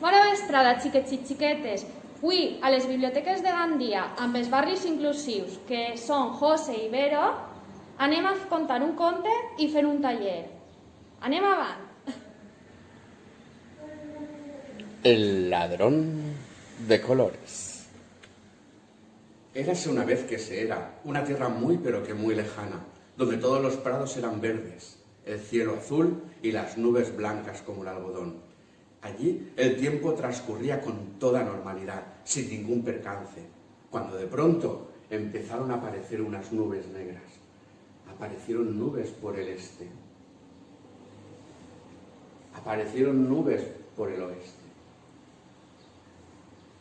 Bona vesprada, xiquets i xiquetes. Avui, a les biblioteques de Gandia, amb els barris inclusius, que són José i Vero, anem a contar un conte i fer un taller. Anem avant. El ladrón de colores. Érase una vez que se era, una tierra muy pero que muy lejana, donde todos los prados eran verdes, el cielo azul y las nubes blancas como el algodón. Allí el tiempo transcurría con toda normalidad, sin ningún percance, cuando de pronto empezaron a aparecer unas nubes negras. Aparecieron nubes por el este. Aparecieron nubes por el oeste.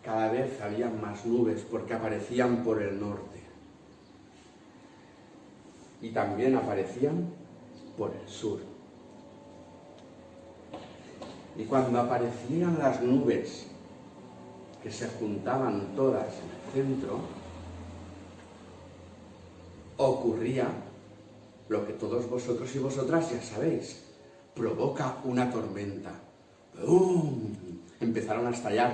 Cada vez había más nubes porque aparecían por el norte. Y también aparecían por el sur. Y cuando aparecían las nubes, que se juntaban todas en el centro, ocurría lo que todos vosotros y vosotras ya sabéis, provoca una tormenta. ¡Bum! Empezaron a estallar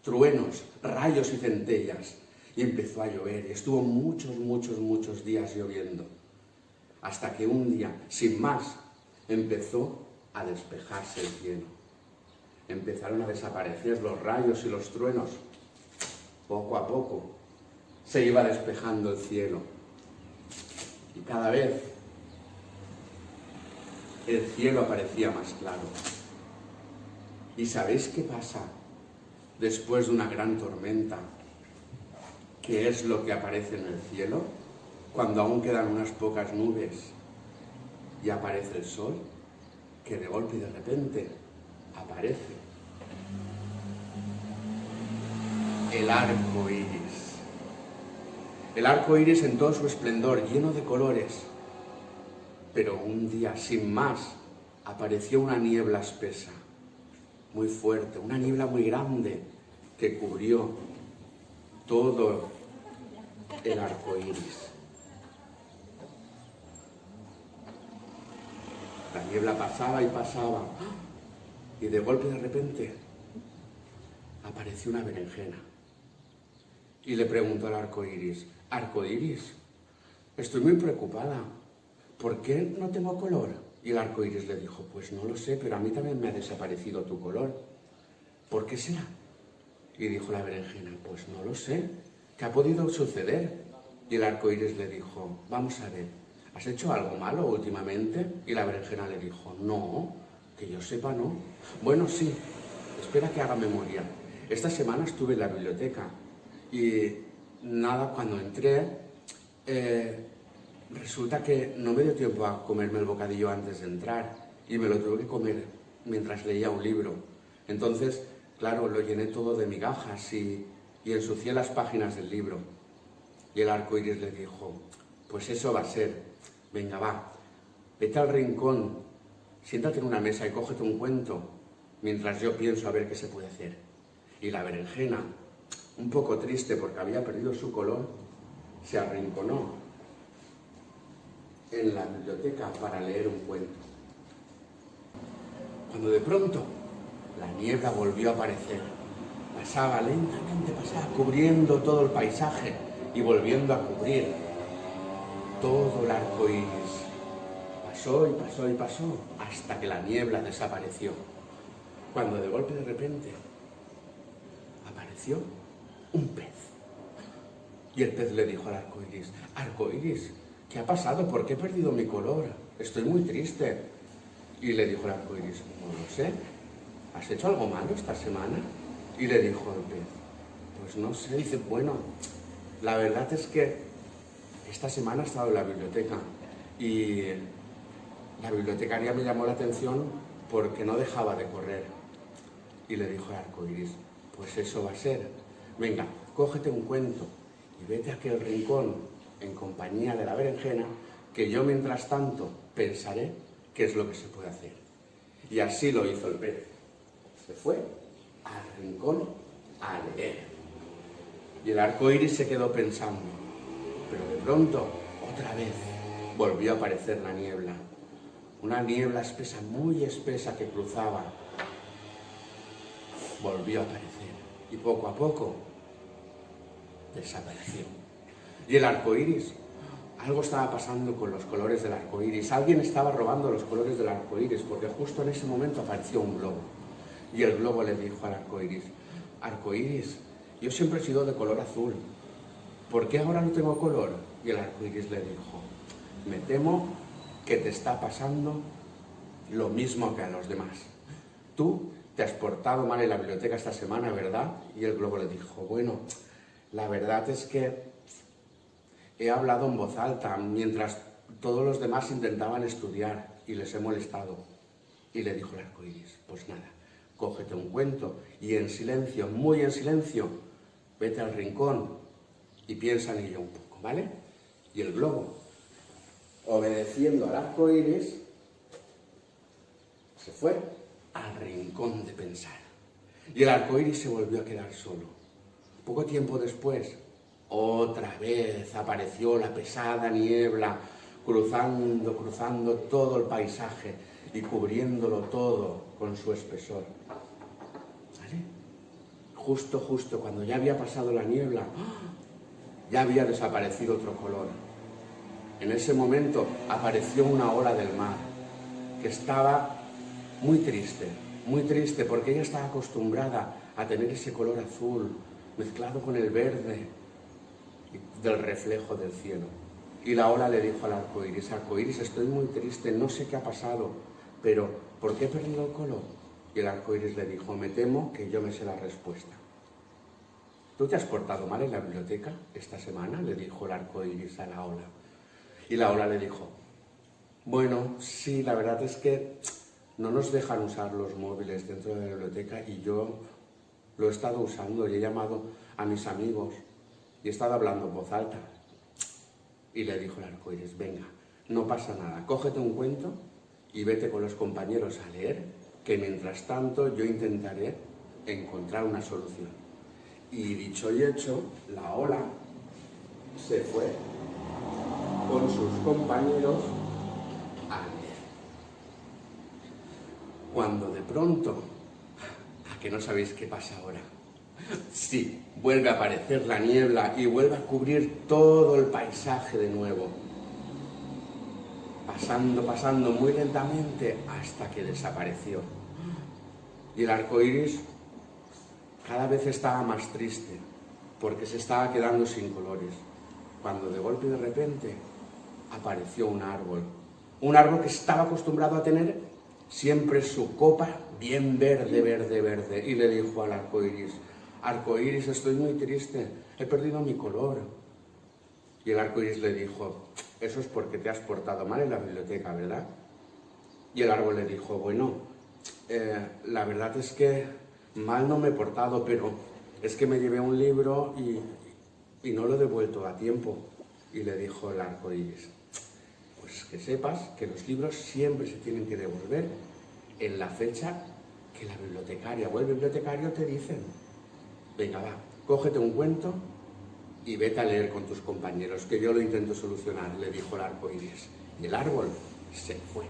truenos, rayos y centellas, y empezó a llover, y estuvo muchos días lloviendo, hasta que un día, sin más, empezó a despejarse el cielo. Empezaron a desaparecer los rayos y los truenos. Poco a poco se iba despejando el cielo. Y cada vez el cielo aparecía más claro. ¿Y sabéis qué pasa después de una gran tormenta? ¿Qué es lo que aparece en el cielo cuando aún quedan unas pocas nubes y aparece el sol? Que de golpe y de repente aparece el arco iris. El arco iris en todo su esplendor, lleno de colores. Pero un día, sin más, apareció una niebla espesa, muy fuerte, una niebla muy grande que cubrió todo el arco iris. La niebla pasaba y pasaba, y de golpe de repente apareció una berenjena. Y le preguntó al arco iris: «Arco iris, estoy muy preocupada. ¿Por qué no tengo color?» Y el arco iris le dijo: «Pues no lo sé, pero a mí también me ha desaparecido tu color. ¿Por qué será?» Y dijo la berenjena: «Pues no lo sé. ¿Qué ha podido suceder?» Y el arco iris le dijo: «Vamos a ver, ¿has hecho algo malo últimamente?» Y la berenjena le dijo: «No, que yo sepa, no». «Bueno, sí, espera que haga memoria. Esta semana estuve en la biblioteca y nada, cuando entré, resulta que no me dio tiempo a comerme el bocadillo antes de entrar y me lo tuve que comer mientras leía un libro. Entonces, claro, lo llené todo de migajas y ensucié las páginas del libro». Y el arco iris le dijo: «Pues eso va a ser. Venga, va, vete al rincón, siéntate en una mesa y cógete un cuento, mientras yo pienso a ver qué se puede hacer». Y la berenjena, un poco triste porque había perdido su color, se arrinconó en la biblioteca para leer un cuento. Cuando de pronto la niebla volvió a aparecer, pasaba lentamente, pasaba cubriendo todo el paisaje y volviendo a cubrir todo el arco iris. Pasó y pasó y pasó hasta que la niebla desapareció. Cuando de golpe de repente apareció un pez. Y el pez le dijo al arco iris: «Arco iris, ¿qué ha pasado? ¿Por qué he perdido mi color? Estoy muy triste». Y le dijo el arco iris: «No lo sé. ¿Has hecho algo malo esta semana?» Y le dijo el pez: «Pues no sé». Dice: «Bueno, la verdad es que esta semana he estado en la biblioteca y la bibliotecaria me llamó la atención porque no dejaba de correr». Y le dijo el arco iris: «Pues eso va a ser. Venga, cógete un cuento y vete a aquel rincón en compañía de la berenjena, que yo mientras tanto pensaré qué es lo que se puede hacer». Y así lo hizo el pez. Se fue al rincón a leer. Y el arco iris se quedó pensando, pero de pronto, otra vez, volvió a aparecer la niebla. Una niebla espesa, muy espesa, que cruzaba. volvió a aparecer y poco a poco desapareció. Y el arco iris, algo estaba pasando con los colores del arco iris. Alguien estaba robando los colores del arco iris, porque justo en ese momento apareció un globo. Y el globo le dijo al arco iris, yo siempre he sido de color azul, ¿por qué ahora no tengo color? Y el arco iris le dijo, me temo que te está pasando lo mismo que a los demás. Tú te has portado mal en la biblioteca esta semana, ¿verdad? Y el globo le dijo, bueno, la verdad es que he hablado en voz alta mientras todos los demás intentaban estudiar y les he molestado. Y le dijo el arco iris, pues nada, cógete un cuento y en silencio, muy en silencio, vete al rincón y piensa en ello un poco, ¿vale? Y el globo, obedeciendo al arco iris, se fue al rincón de pensar. Y el arco iris se volvió a quedar solo. Poco tiempo después, otra vez apareció la pesada niebla, cruzando todo el paisaje y cubriéndolo todo con su espesor. ¿Vale? Justo cuando ya había pasado la niebla, ya había desaparecido otro color. En ese momento apareció una ola del mar, que estaba muy triste, porque ella estaba acostumbrada a tener ese color azul mezclado con el verde del reflejo del cielo. Y la ola le dijo al arco iris, estoy muy triste, no sé qué ha pasado, pero ¿por qué he perdido el color? Y el arco iris le dijo, me temo que yo me sé la respuesta. ¿Tú te has portado mal en la biblioteca esta semana? Le dijo el arco iris a la ola. Y la ola le dijo, bueno, sí, la verdad es que no nos dejan usar los móviles dentro de la biblioteca y yo lo he estado usando y he llamado a mis amigos y he estado hablando en voz alta. Y le dijo el arco iris, venga, no pasa nada, cógete un cuento y vete con los compañeros a leer, que mientras tanto yo intentaré encontrar una solución. Y dicho y hecho, la ola se fue con sus compañeros a leer. Cuando de pronto, ¿a que no sabéis qué pasa ahora? Sí, vuelve a aparecer la niebla y vuelve a cubrir todo el paisaje de nuevo. Pasando muy lentamente hasta que desapareció. Y el arco iris cada vez estaba más triste, porque se estaba quedando sin colores. Cuando de golpe y de repente apareció un árbol que estaba acostumbrado a tener siempre su copa bien verde, y le dijo al arco iris, estoy muy triste, he perdido mi color. Y el arco iris le dijo, eso es porque te has portado mal en la biblioteca, ¿verdad? Y el árbol le dijo, bueno, la verdad es que mal no me he portado, pero es que me llevé un libro y no lo he devuelto a tiempo. Y le dijo el arco iris, pues que sepas que los libros siempre se tienen que devolver en la fecha que la bibliotecaria o el bibliotecario te dicen. Venga, va, cógete un cuento y vete a leer con tus compañeros, que yo lo intento solucionar, le dijo el arco iris. Y el árbol se fue.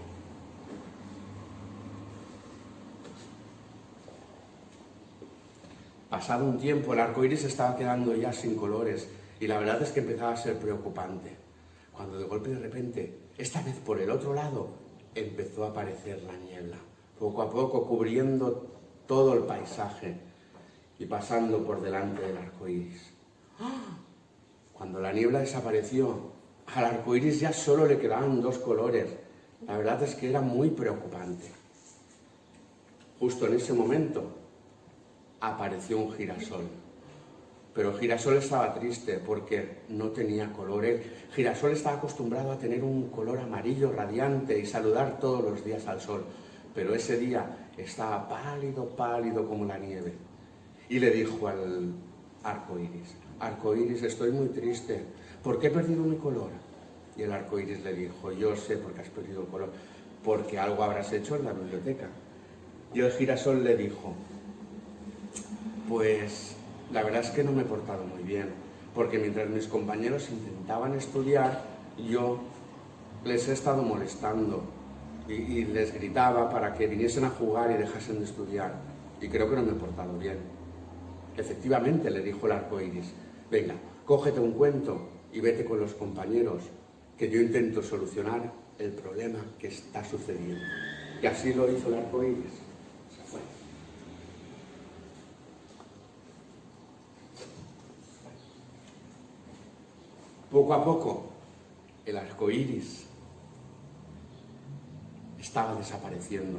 Pasado un tiempo, el arco iris estaba quedando ya sin colores y la verdad es que empezaba a ser preocupante. Cuando de golpe y de repente, esta vez por el otro lado, empezó a aparecer la niebla, poco a poco cubriendo todo el paisaje y pasando por delante del arco iris. Cuando la niebla desapareció, al arco iris ya solo le quedaban dos colores. La verdad es que era muy preocupante. Justo en ese momento apareció un girasol. Pero el girasol estaba triste porque no tenía color. El girasol estaba acostumbrado a tener un color amarillo radiante y saludar todos los días al sol. Pero ese día estaba pálido como la nieve. Y le dijo al arco iris, estoy muy triste, ¿por qué he perdido mi color? Y el arco iris le dijo, yo sé por qué has perdido el color, porque algo habrás hecho en la biblioteca. Y el girasol le dijo, pues la verdad es que no me he portado muy bien, porque mientras mis compañeros intentaban estudiar, yo les he estado molestando y les gritaba para que viniesen a jugar y dejasen de estudiar. y creo que no me he portado bien. Efectivamente, le dijo el arco iris, venga, cógete un cuento y vete con los compañeros, que yo intento solucionar el problema que está sucediendo. Y así lo hizo el arco iris. Se fue. Poco a poco, el arco iris estaba desapareciendo.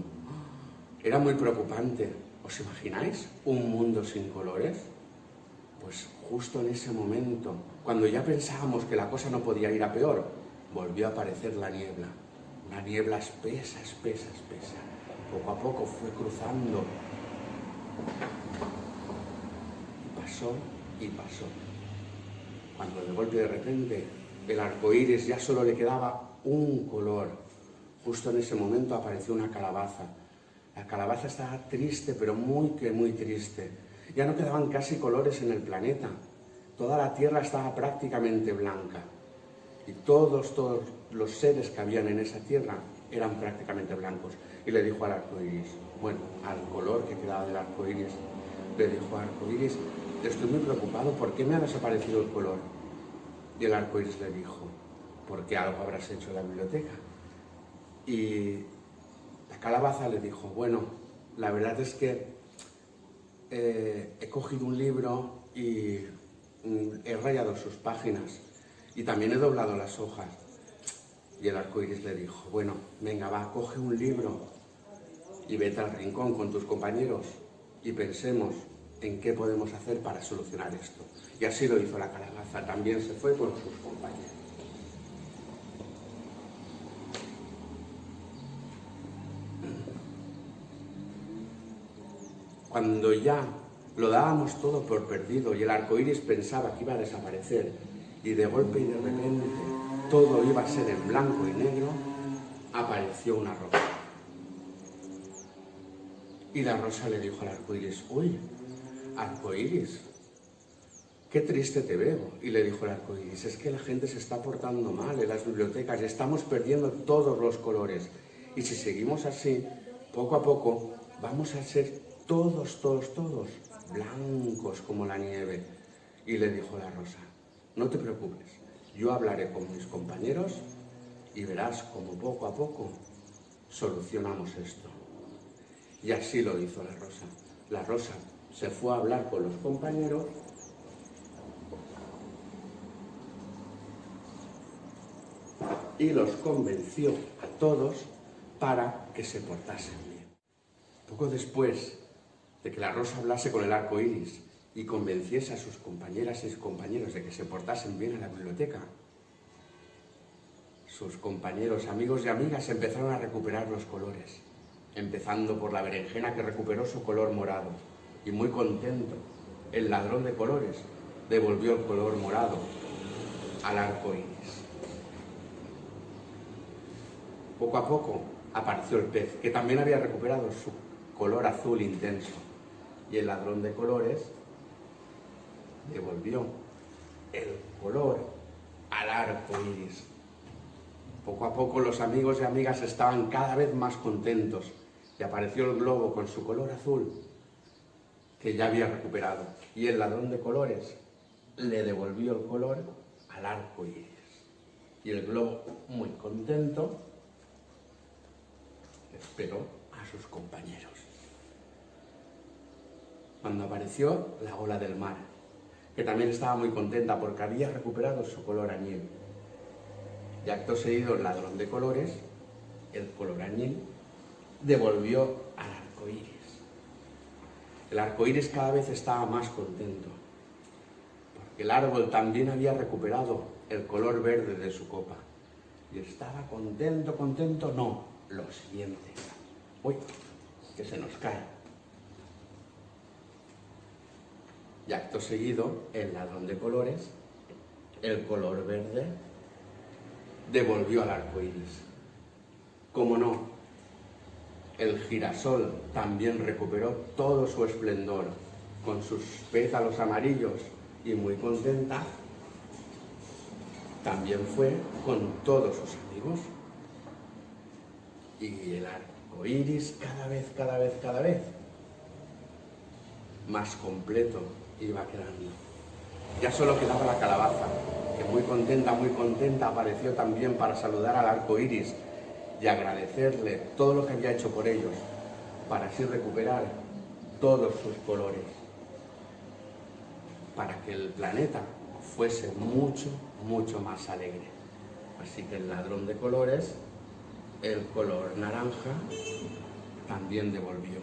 Era muy preocupante. ¿Os imagináis un mundo sin colores? Pues justo en ese momento, cuando ya pensábamos que la cosa no podía ir a peor, volvió a aparecer la niebla. Una niebla espesa, espesa, espesa. Poco a poco fue cruzando. Y pasó y pasó. Cuando de golpe de repente el arco iris ya solo le quedaba un color. Justo en ese momento apareció una calabaza. La calabaza estaba triste, pero muy triste. Ya no quedaban casi colores en el planeta. Toda la tierra estaba prácticamente blanca. Y todos los seres que habían en esa tierra eran prácticamente blancos. Y le dijo al arco iris, bueno, al color que quedaba del arco iris, le dijo al arco iris, estoy muy preocupado, ¿por qué me ha desaparecido el color? Y el arco iris le dijo, porque algo habrás hecho en la biblioteca. Y la calabaza le dijo, bueno, la verdad es que he cogido un libro y he rayado sus páginas y también he doblado las hojas. Y el arco iris le dijo, bueno, venga, va, coge un libro y vete al rincón con tus compañeros y pensemos en qué podemos hacer para solucionar esto. Y así lo hizo la calabaza, también se fue con sus compañeros. Cuando ya lo dábamos todo por perdido y el arco iris pensaba que iba a desaparecer y de golpe y de repente todo iba a ser en blanco y negro, apareció una rosa. Y la rosa le dijo al arco iris, uy, arco iris, qué triste te veo. Y le dijo el arco iris, es que la gente se está portando mal en las bibliotecas y estamos perdiendo todos los colores. Y si seguimos así, poco a poco vamos a ser todos blancos como la nieve. Y le dijo la rosa, no te preocupes, yo hablaré con mis compañeros y verás cómo poco a poco solucionamos esto. Y así lo hizo la rosa. La rosa se fue a hablar con los compañeros y los convenció a todos para que se portasen bien. Poco después de que la rosa hablase con el arco iris y convenciese a sus compañeras y compañeros de que se portasen bien en la biblioteca, sus compañeros, amigos y amigas empezaron a recuperar los colores, empezando por la berenjena, que recuperó su color morado, y muy contento, el ladrón de colores devolvió el color morado al arco iris. Poco a poco apareció el pez, que también había recuperado su color azul intenso, y el ladrón de colores devolvió el color al arco iris. Poco a poco los amigos y amigas estaban cada vez más contentos y apareció el globo con su color azul que ya había recuperado, y el ladrón de colores le devolvió el color al arco iris. Y el globo, muy contento, esperó a sus compañeros. Cuando apareció la ola del mar, que también estaba muy contenta porque había recuperado su color añil. Y acto seguido el ladrón de colores, el color añil, devolvió al arco iris. El arco iris cada vez estaba más contento, porque el árbol también había recuperado el color verde de su copa. Y estaba contento, no, lo siguiente. Uy, que se nos cae. Y acto seguido, el ladrón de colores, el color verde, devolvió al arco iris. Como no, el girasol también recuperó todo su esplendor, con sus pétalos amarillos, y muy contenta, también fue con todos sus amigos. Y el arco iris cada vez más completo iba quedando. Ya solo quedaba la calabaza, que muy contenta apareció también para saludar al arco iris y agradecerle todo lo que había hecho por ellos, para así recuperar todos sus colores, para que el planeta fuese mucho más alegre. Así que el ladrón de colores, el color naranja, también devolvió.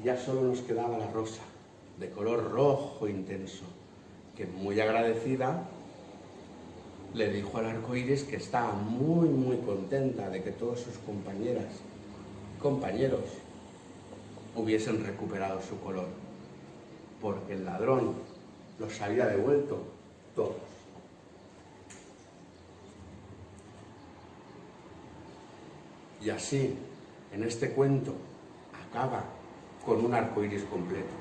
Ya solo nos quedaba la rosa, de color rojo intenso, que muy agradecida le dijo al arco iris que estaba muy contenta de que todos sus compañeros hubiesen recuperado su color, porque el ladrón los había devuelto todos. Y así, en este cuento, acaba con un arco iris completo.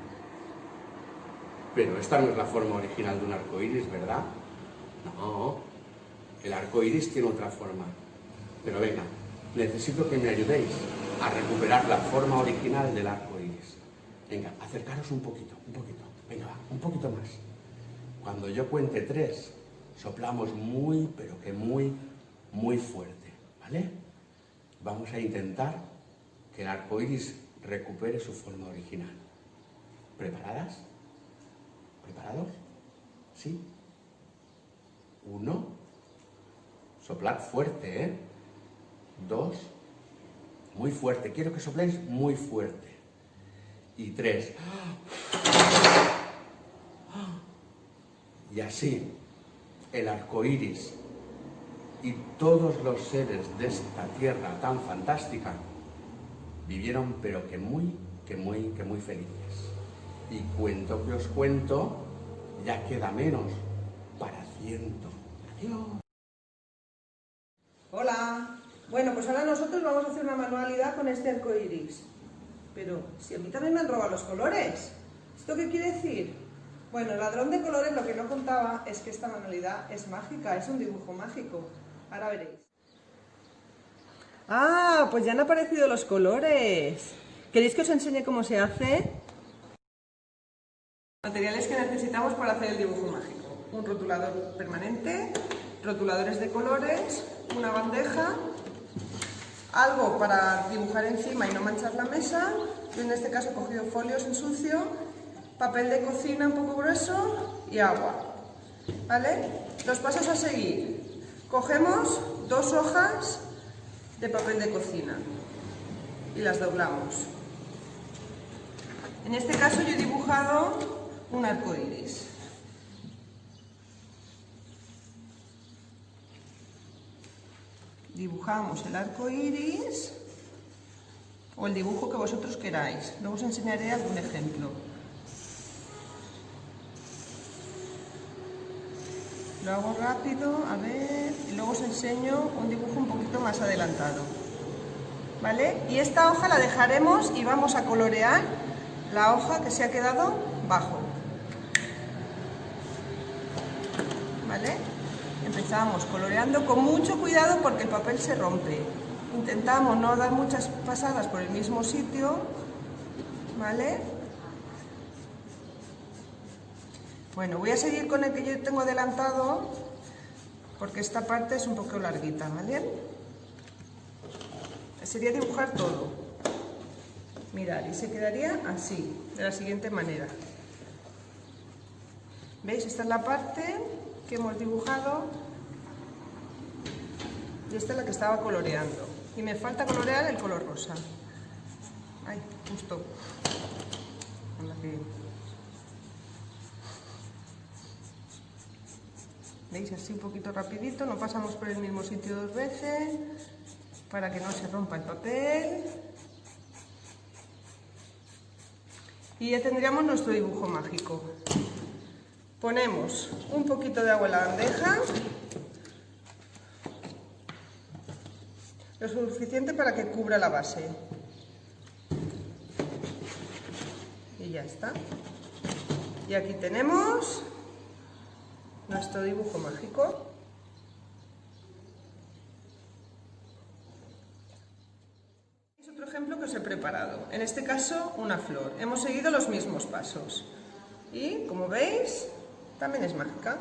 Pero esta no es la forma original de un arco iris, ¿verdad? No, el arco iris tiene otra forma. Pero venga, necesito que me ayudéis a recuperar la forma original del arco iris. Venga, acercaros un poquito. Venga, va, un poquito más. Cuando yo cuente 3, soplamos pero que muy fuerte, ¿vale? Vamos a intentar que el arco iris recupere su forma original. ¿Preparadas? ¿Preparados? ¿Sí? 1. Soplad fuerte, ¿eh? 2. Muy fuerte. Quiero que sopléis muy fuerte. Y 3. Y así, el arco iris y todos los seres de esta tierra tan fantástica vivieron pero que muy felices. Y cuento que os cuento, ya queda menos para 100. Adiós. Hola. Bueno, pues ahora nosotros vamos a hacer una manualidad con este arco iris. Pero si a mí también me han robado los colores. ¿Esto qué quiere decir? Bueno, el ladrón de colores lo que no contaba es que esta manualidad es mágica, es un dibujo mágico. Ahora veréis. Ah, pues ya han aparecido los colores. ¿Queréis que os enseñe cómo se hace? Materiales que necesitamos para hacer el dibujo mágico. Un rotulador permanente, rotuladores de colores, una bandeja, algo para dibujar encima y no manchar la mesa. Yo en este caso he cogido folios en sucio, papel de cocina un poco grueso y agua. ¿Vale? Los pasos a seguir. Cogemos 2 hojas de papel de cocina y las doblamos. En este caso yo he dibujado un arco iris. Dibujamos el arco iris o el dibujo que vosotros queráis. Luego os enseñaré algún ejemplo. Lo hago rápido, a ver, y luego os enseño un dibujo un poquito más adelantado. ¿Vale? Y esta hoja la dejaremos y vamos a colorear la hoja que se ha quedado bajo. ¿Vale? Empezamos coloreando con mucho cuidado porque el papel se rompe. Intentamos no dar muchas pasadas por el mismo sitio, ¿vale? Bueno, voy a seguir con el que yo tengo adelantado porque esta parte es un poco larguita, ¿vale? Sería dibujar todo. Mirad, y se quedaría así, de la siguiente manera. ¿Veis? Esta es la parte que hemos dibujado y esta es la que estaba coloreando. Y me falta colorear el color rosa. Ay, justo. ¿Veis? Así un poquito rapidito, no pasamos por el mismo sitio 2 veces para que no se rompa el papel. Y ya tendríamos nuestro dibujo mágico. Ponemos un poquito de agua en la bandeja, lo suficiente para que cubra la base. Y ya está. Y aquí tenemos nuestro dibujo mágico. Es otro ejemplo que os he preparado. En este caso, una flor. Hemos seguido los mismos pasos. Y, como veis, también es mágica.